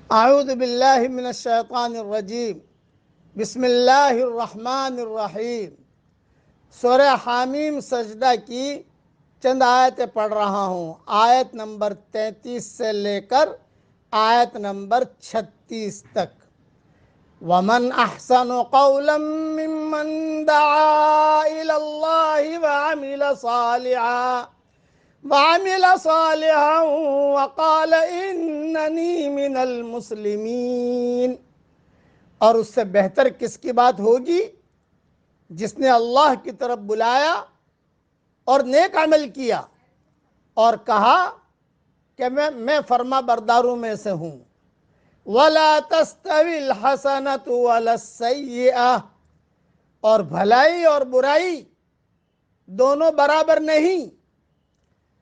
اعوذ باللہ من الشیطان الرجیم بسم اللہ الرحمن الرحیم۔ سورہ حامیم سجدہ کی چند آیتیں پڑھ رہا ہوں، آیت نمبر 33 سے لے کر آیت نمبر 36 تک۔ وَمَنْ أَحْسَنُ قَوْلًا مِّمَّنْ دَعَا إِلَى اللَّهِ وَعَمِلَ صَالِحًا وَقَالَ إِنَّنِي مِنَ الْمُسْلِمِينَ۔ اور اس سے بہتر کس کی بات ہوگی جس نے اللہ کی طرف بلایا اور نیک عمل کیا اور کہا کہ میں فرما برداروں میں سے ہوں۔ وَلَا تَسْتَوِي الْحَسَنَةُ وَلَا السَّيِّئَةُ، اور بھلائی اور برائی دونوں برابر نہیں۔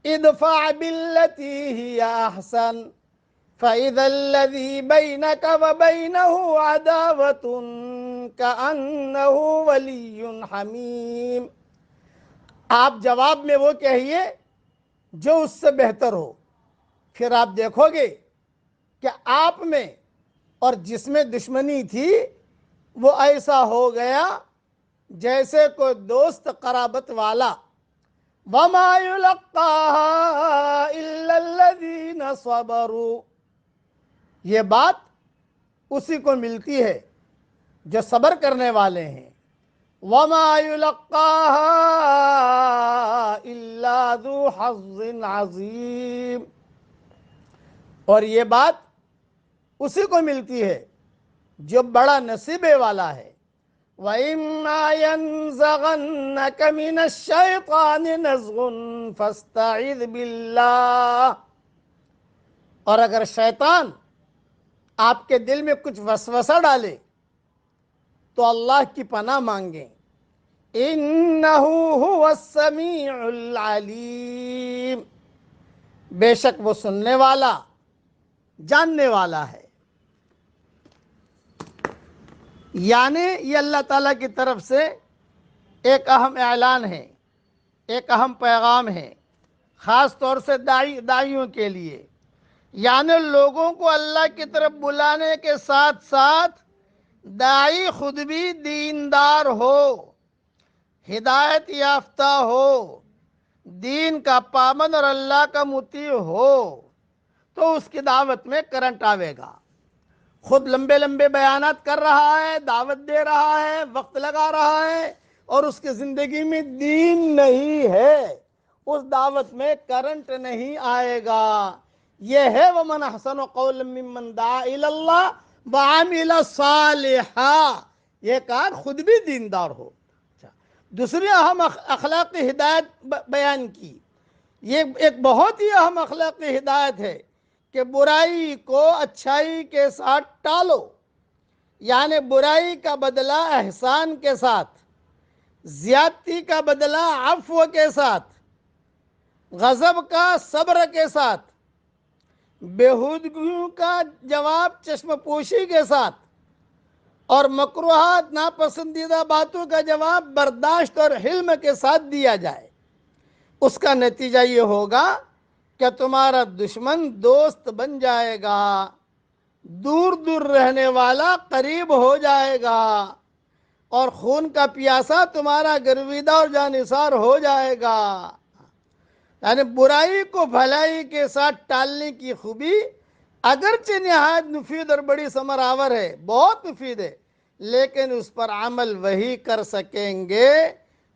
ادفع بالتي هي احسن فاذا الذي بينك وبينه عداوة كأنه ولي حميم۔ آپ جواب میں وہ کہیے جو اس سے بہتر ہو، پھر آپ دیکھو گے کہ آپ میں اور جس میں دشمنی تھی وہ ایسا ہو گیا جیسے کوئی دوست قرابت والا۔ وَمَا يُلَقَّاهَا إِلَّا الَّذِينَ صَبَرُوا، یہ بات اسی کو ملتی ہے جو صبر کرنے والے ہیں۔ وَمَا يُلَقَّاهَا إِلَّا ذُو حَظٍّ عَظِيمٍ، اور یہ بات اسی کو ملتی ہے جو بڑا نصیبے والا ہے۔ وَإِمَّا يَنزَغَنَّكَ مِنَ الشَّيْطَانِ نَزْغٌ فَاسْتَعِذْ بِاللَّهِ، اور اگر شیطان آپ کے دل میں کچھ وسوسہ ڈالے تو اللہ کی پناہ مانگیں۔ إِنَّهُ هُوَ السَّمِيعُ الْعَلِيمُ، بے شک وہ سننے والا جاننے والا ہے۔ یعنی یہ اللہ تعالیٰ کی طرف سے ایک اہم اعلان ہے، ایک اہم پیغام ہے، خاص طور سے داعیوں کے لیے۔ یعنی لوگوں کو اللہ کی طرف بلانے کے ساتھ ساتھ داعی خود بھی دیندار ہو، ہدایت یافتہ ہو، دین کا پابند اور اللہ کا مطیع ہو تو اس کی دعوت میں کرنٹ آوے گا۔ خود لمبے لمبے بیانات کر رہا ہے، دعوت دے رہا ہے، وقت لگا رہا ہے، اور اس کی زندگی میں دین نہیں ہے، اس دعوت میں کرنٹ نہیں آئے گا۔ یہ ہے وَمَنْ أَحْسَنُ قَوْلًا مِّمَّنْ دَعَا إِلَى اللَّهِ وَعَمِلَ صَالِحًا، یہ کہا خود بھی دیندار ہو۔ دوسری اہم اخلاقی ہدایت بیان کی، یہ ایک بہت ہی اہم اخلاقی ہدایت ہے کہ برائی کو اچھائی کے ساتھ ٹالو، یعنی برائی کا بدلہ احسان کے ساتھ، زیادتی کا بدلہ عفو کے ساتھ، غضب کا صبر کے ساتھ، بےہودگیوں کا جواب چشم پوشی کے ساتھ، اور مکروہات ناپسندیدہ باتوں کا جواب برداشت اور حلم کے ساتھ دیا جائے۔ اس کا نتیجہ یہ ہوگا کہ تمہارا دشمن دوست بن جائے گا، دور دور رہنے والا قریب ہو جائے گا، اور خون کا پیاسا تمہارا گرویدہ اور جانثار ہو جائے گا۔ یعنی برائی کو بھلائی کے ساتھ ٹالنے کی خوبی اگرچہ نہایت مفید اور بڑی ثمر آور ہے، بہت مفید ہے، لیکن اس پر عمل وہی کر سکیں گے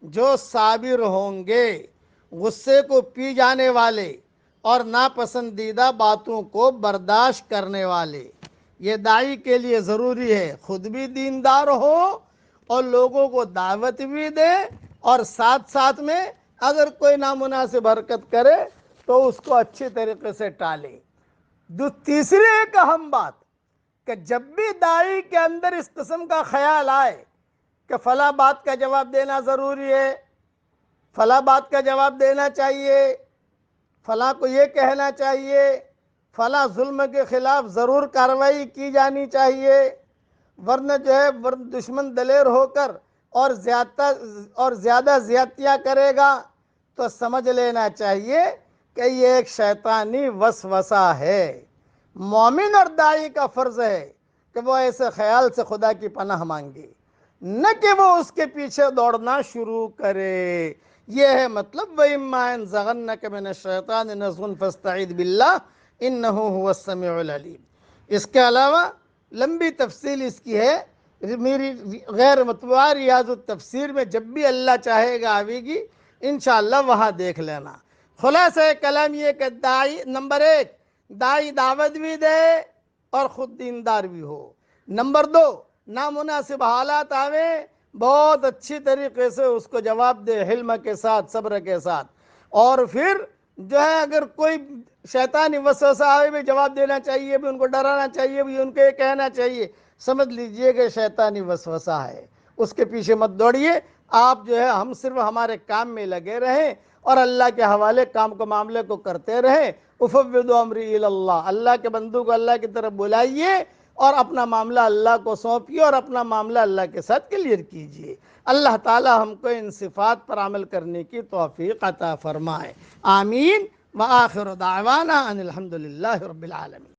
جو صابر ہوں گے، غصے کو پی جانے والے اور ناپسندیدہ باتوں کو برداشت کرنے والے۔ یہ داعی کے لیے ضروری ہے خود بھی دیندار ہو اور لوگوں کو دعوت بھی دے، اور ساتھ ساتھ میں اگر کوئی نامناسب حرکت کرے تو اس کو اچھی طریقے سے ٹالے۔ تیسری ایک اہم بات کہ جب بھی داعی کے اندر اس قسم کا خیال آئے کہ فلاں بات کا جواب دینا ضروری ہے، فلاں بات کا جواب دینا چاہیے، فلاں کو یہ کہنا چاہیے، فلاں ظلم کے خلاف ضرور کارروائی کی جانی چاہیے، ورنہ جو ہے دشمن دلیر ہو کر اور زیادہ زیادتیاں کرے گا، تو سمجھ لینا چاہیے کہ یہ ایک شیطانی وسوسہ ہے۔ مومن اور داعی کا فرض ہے کہ وہ ایسے خیال سے خدا کی پناہ مانگے، نہ کہ وہ اس کے پیچھے دوڑنا شروع کرے۔ یہ ہے مطلب وَإِمَّا يَنزَغَنَّكَ مِنَ الشَّيْطَانِ نَزْغٌ فَاسْتَعِذْ بِاللَّهِ إِنَّهُ هُوَ السَّمِيعُ الْعَلِيمُ۔ اس کے علاوہ لمبی تفصیل اس کی ہے، میری غیر مطبوعہ ریاض التفسیر میں جب بھی اللہ چاہے گا آئے گی، انشاءاللہ وہاں دیکھ لینا۔ خلاصہ کلام یہ کہ داعی نمبر 1 داعی دعوت بھی دے اور خود دیندار بھی ہو۔ نمبر 2 نامناسب حالات آوے بہت اچھی طریقے سے اس کو جواب دے، حلم کے ساتھ، صبر کے ساتھ۔ اور پھر جو ہے اگر کوئی شیطانی وسوسہ آئے بھی جواب دینا چاہیے، بھی ان کو ڈرانا چاہیے، بھی ان کو یہ کہنا چاہیے، سمجھ لیجئے کہ شیطانی وسوسہ ہے، اس کے پیچھے مت دوڑیے۔ آپ جو ہے ہم صرف ہمارے کام میں لگے رہیں اور اللہ کے حوالے کام کو معاملے کو کرتے رہیں۔ افوض امری الی اللہ، اللہ کے بندوں کو اللہ کی طرف بلائیے اور اپنا معاملہ اللہ کو سونپیے اور اپنا معاملہ اللہ کے ساتھ کلیئر کیجئے۔ اللہ تعالی ہم کو ان صفات پر عمل کرنے کی توفیق عطا فرمائے، آمین۔ وآخر دعوانا ان الحمدللہ رب العالمین۔